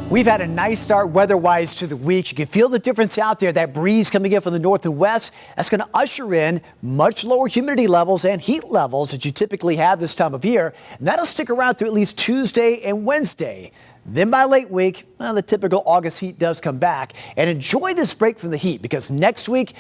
We've had a nice start weather-wise to the week. You can feel the difference out there. That breeze coming in from the north and west, that's going to usher in much lower humidity levels and heat levels that you typically have this time of year. And that'll stick around through at least Tuesday and Wednesday. Then by late week, well, the typical August heat does come back. And enjoy this break from the heat because next week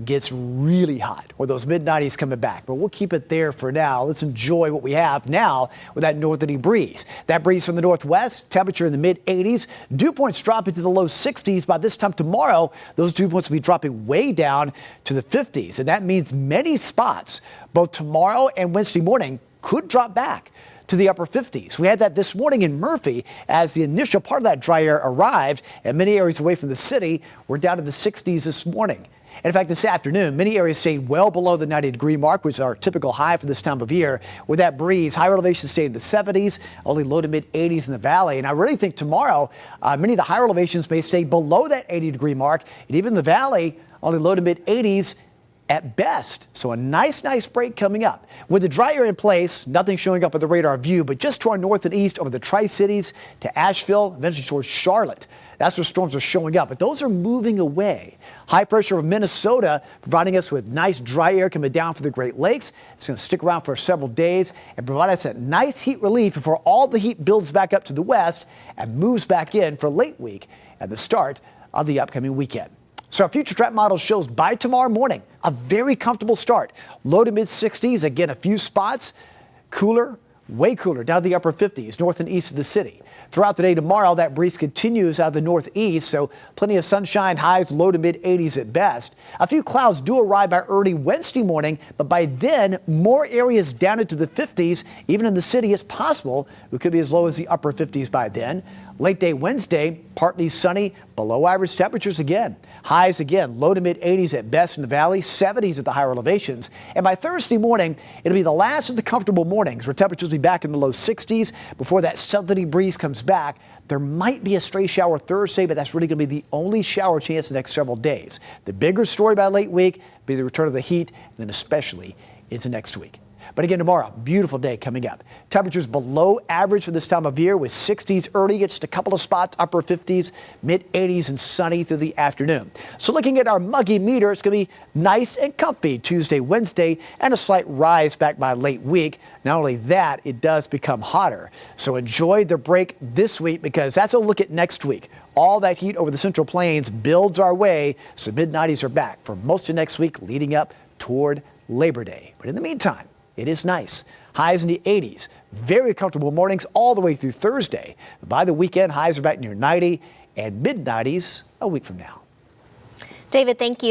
gets really hot with those mid-90s coming back. But we'll keep it there for now. Let's enjoy what we have now with that northerly breeze. That breeze from the northwest, temperature in the mid-80s. Dew points drop into the low 60s. By this time tomorrow, those dew points will be dropping way down to the 50s. And that means many spots, both tomorrow and Wednesday morning, could drop back to the upper 50s. We had that this morning in Murphy as the initial part of that dry air arrived, and many areas away from the city were down to the 60s this morning. And in fact, this afternoon, many areas stayed well below the 90-degree mark, which is our typical high for this time of year. With that breeze, higher elevations stayed in the 70s, only low to mid-80s in the valley. And I really think tomorrow, many of the higher elevations may stay below that 80-degree mark, and even the valley, only low to mid-80s at best. So a nice break coming up. With the dry air in place, nothing showing up on the radar view, but just to our north and east over the Tri-Cities to Asheville, eventually towards Charlotte. That's where storms are showing up, but those are moving away. High pressure of Minnesota providing us with nice dry air coming down from the Great Lakes. It's going to stick around for several days and provide us that nice heat relief before all the heat builds back up to the west and moves back in for late week at the start of the upcoming weekend. So our future trap model shows by tomorrow morning, a very comfortable start. Low to mid 60s, again, a few spots, cooler, way cooler, down to the upper 50s, north and east of the city. Throughout the day tomorrow, that breeze continues out of the northeast, so plenty of sunshine, highs low to mid 80s at best. A few clouds do arrive by early Wednesday morning, but by then, more areas down into the 50s, even in the city, is possible. We could be as low as the upper 50s by then. Late day Wednesday, partly sunny, below average temperatures again. Highs again, low to mid 80s at best in the valley, 70s at the higher elevations. And by Thursday morning, it'll be the last of the comfortable mornings where temperatures will be back in the low 60s before that southerly breeze comes back. There might be a stray shower Thursday, but that's really going to be the only shower chance the next several days. The bigger story by late week will be the return of the heat, and then especially into next week. But again, tomorrow, beautiful day coming up. Temperatures below average for this time of year with 60s early, just a couple of spots, upper 50s, mid 80s and sunny through the afternoon. So looking at our muggy meter, it's going to be nice and comfy Tuesday, Wednesday, and a slight rise back by late week. Not only that, it does become hotter. So enjoy the break this week because that's a look at next week. All that heat over the Central Plains builds our way, so mid-90s are back for most of next week leading up toward Labor Day. But in the meantime, it is nice. Highs in the 80s. Very comfortable mornings all the way through Thursday. By the weekend, highs are back near 90 and mid-90s a week from now. David, thank you.